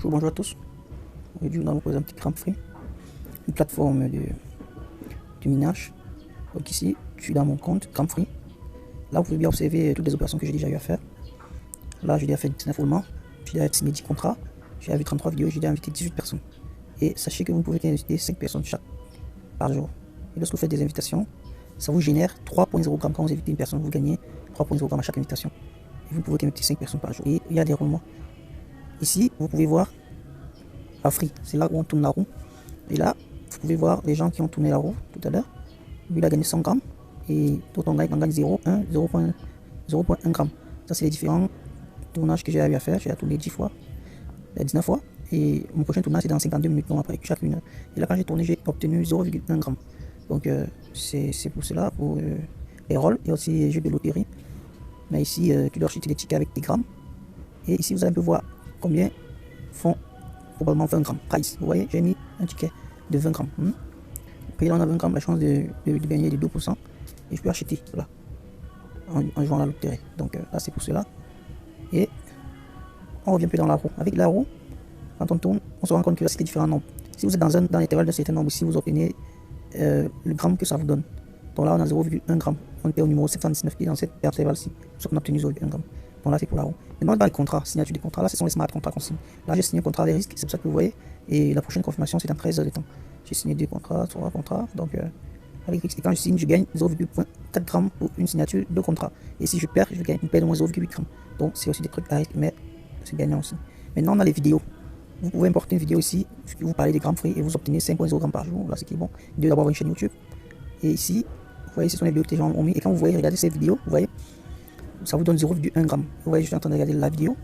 Bonjour à tous. Aujourd'hui, nous allons vous présenter un petit Gram Free, une plateforme de minage. Donc ici, je suis dans mon compte Gram Free. Là, vous pouvez bien observer toutes les opérations que j'ai déjà eu à faire. Là, j'ai déjà fait 19 roulements, j'ai déjà signé 10 contrats, j'ai vu 33 vidéos, j'ai déjà invité 18 personnes. Et sachez que vous pouvez inviter 5 personnes chaque par jour. Et lorsque vous faites des invitations, ça vous génère 3.0 grammes. Quand vous invitez une personne, vous gagnez 3.0 grammes à chaque invitation. Et vous pouvez inviter 5 personnes par jour. Et il y a des roulements. Ici, vous pouvez voir la free, c'est là où on tourne la roue. Et là, vous pouvez voir les gens qui ont tourné la roue tout à l'heure. Lui, il a gagné 100 grammes. Et d'autres, on gagne 0, 1, 0.1 gramme. Ça, c'est les différents tournages que j'ai eu à faire. J'ai tourné 10 fois, 19 fois. Et mon prochain tournage, c'est dans 52 minutes, donc après chacune. Et là, quand j'ai tourné, j'ai obtenu 0,1 gramme. Donc, c'est pour cela, pour les rôles et aussi les jeux de loterie. Mais ici, tu dois acheter les tickets avec des grammes. Et ici, vous allez un peu voir combien font probablement 20 grammes. Price, vous voyez, j'ai mis un ticket de 20 grammes. Puis là, on a 20 grammes, la chance de gagner de 2%. Et je peux acheter, voilà, en jouant à la loterie. Donc là, c'est pour cela. Et on revient un peu dans la roue. Avec la roue, quand on tourne, on se rend compte que là, c'est différents nombres. Si vous êtes dans l'intervalle d'un certain nombre, si vous obtenez le gramme que ça vous donne. Donc là, on a 0,1 gramme. On est au numéro 719 qui est dans cet intervalle-ci. Sauf qu'on a obtenu 0,1 gramme. Donc là, c'est pour la roue. Maintenant, dans les contrats, signature des contrats, là, ce sont les smart contrats qu'on signe. Là, j'ai signé un contrat des risques, c'est pour ça que vous voyez. Et la prochaine confirmation, c'est dans 13 heures de temps. J'ai signé 2 contrats, 3 contrats. Donc, avec risque, et quand je signe, je gagne 0,4 grammes pour une signature de contrat. Et si je perds, je gagne une paire de moins 0,8 grammes. Donc, c'est aussi des trucs à risque, mais c'est gagnant aussi. Maintenant, on a les vidéos. Vous pouvez importer une vidéo ici, vous parlez des grammes free et vous obtenez 5.0 grammes par jour. Là, c'est qui est bon. Vous devez avoir une chaîne YouTube. Et ici, vous voyez, ce sont les vidéos que les gens ont mis. Et quand vous voyez, regardez ces vidéos, vous voyez, ça vous donne 0,1 gramme. Vous voyez, je suis en train de regarder la vidéo.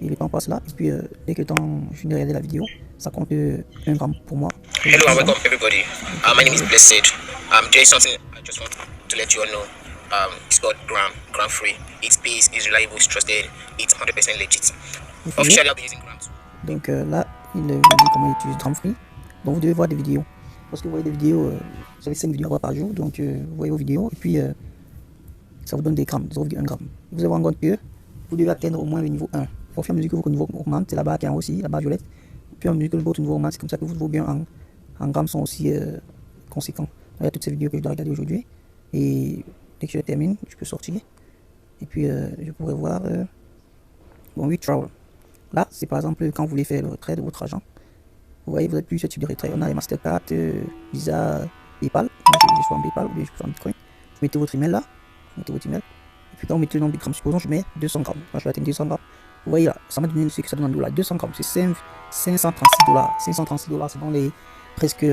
Et le temps passe là. Et puis, dès que le temps, je finis de regarder la vidéo, ça compte 1 gramme pour moi. Hello and welcome everybody. My name is Blessed. I'm doing something I just want to let you all know. It's called Gram Free. It's peace, it's reliable, it's trusted, it's 100% legit. Officially, I'll be using Gram. Donc là, il dit comment il utilise Gram Free. Donc vous devez voir des vidéos. Parce que vous voyez des vidéos, vous avez 5 vidéos à voir par jour. Donc vous voyez vos vidéos et puis ça vous donne des grammes, 0,1 gramme. Vous allez vous rendre compte que vous devez atteindre au moins le niveau 1. Au fur et à mesure que votre niveau augmente, c'est la barre qui est en haut aussi, la barre violette. Au fur et à mesure que votre niveau augmente, c'est comme ça que vos gains en grammes sont aussi conséquents. Donc, il y a toutes ces vidéos que je dois regarder aujourd'hui. Et dès que je termine, je peux sortir. Et puis je pourrais voir bon, withdrawal. Là, c'est par exemple quand vous voulez faire le retrait de votre argent. Vous voyez, vous avez plusieurs types de retrait. On a les Mastercard, Visa, PayPal. Moi, je suis en PayPal ou bien je suis en Bitcoin. Vous mettez votre email là. Vous mettez votre email. Et puis quand vous mettez le nombre de grammes, supposons je mets 200 grammes. Quand je vais atteindre 200 grammes, vous voyez là, ça m'a donné ce que ça donne en dollars. 200 grammes, c'est 536 dollars. 536 dollars, c'est dans les presque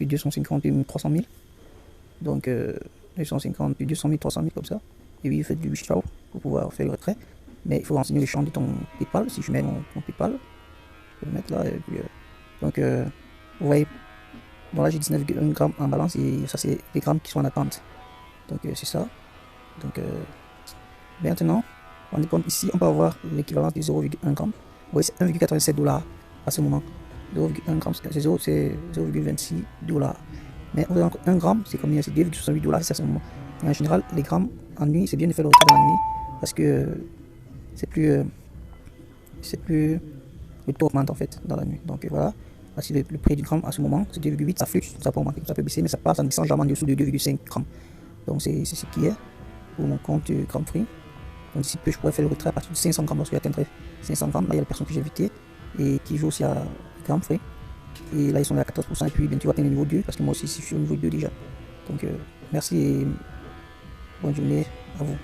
250 000, 300 000. Donc 250, 200 000, 300 000 comme ça. Et puis vous faites du withdraw pour pouvoir faire le retrait. Mais il faut renseigner le champ de ton PayPal. Si je mets mon PayPal, je vais le mettre là. Et puis, donc, vous voyez, bon là j'ai 19 grammes en balance et ça c'est les grammes qui sont en attente. Donc c'est ça. Donc maintenant, on est ici, on peut avoir l'équivalent de 0,1 gramme. Vous voyez, c'est 1,87 dollars à ce moment. 0,1 gramme, c'est 0,26 dollars. Mais 1 gramme, c'est combien? C'est 2,68 dollars, c'est à ce moment. Et en général, les grammes en nuit, c'est bien de faire le retrait dans la nuit parce que c'est plus le taux augmente en fait dans la nuit. Donc voilà, voici le prix du gramme à ce moment, c'est 2,8, ça fluctue, ça peut augmenter, ça peut baisser, mais ça ne descend jamais en dessous de 2,5 grammes. Donc c'est ce qui est pour mon compte Gram Free. Donc ici je pourrais faire le retrait à partir de 500 grammes lorsque j'atteindrai 500 grammes. Là il y a les personnes que j'ai invitées et qui jouent aussi à Gram Free. Et là ils sont à 14% et puis bientôt atteindre le niveau 2 parce que moi aussi je suis au niveau 2 déjà. Donc merci et bonne journée à vous.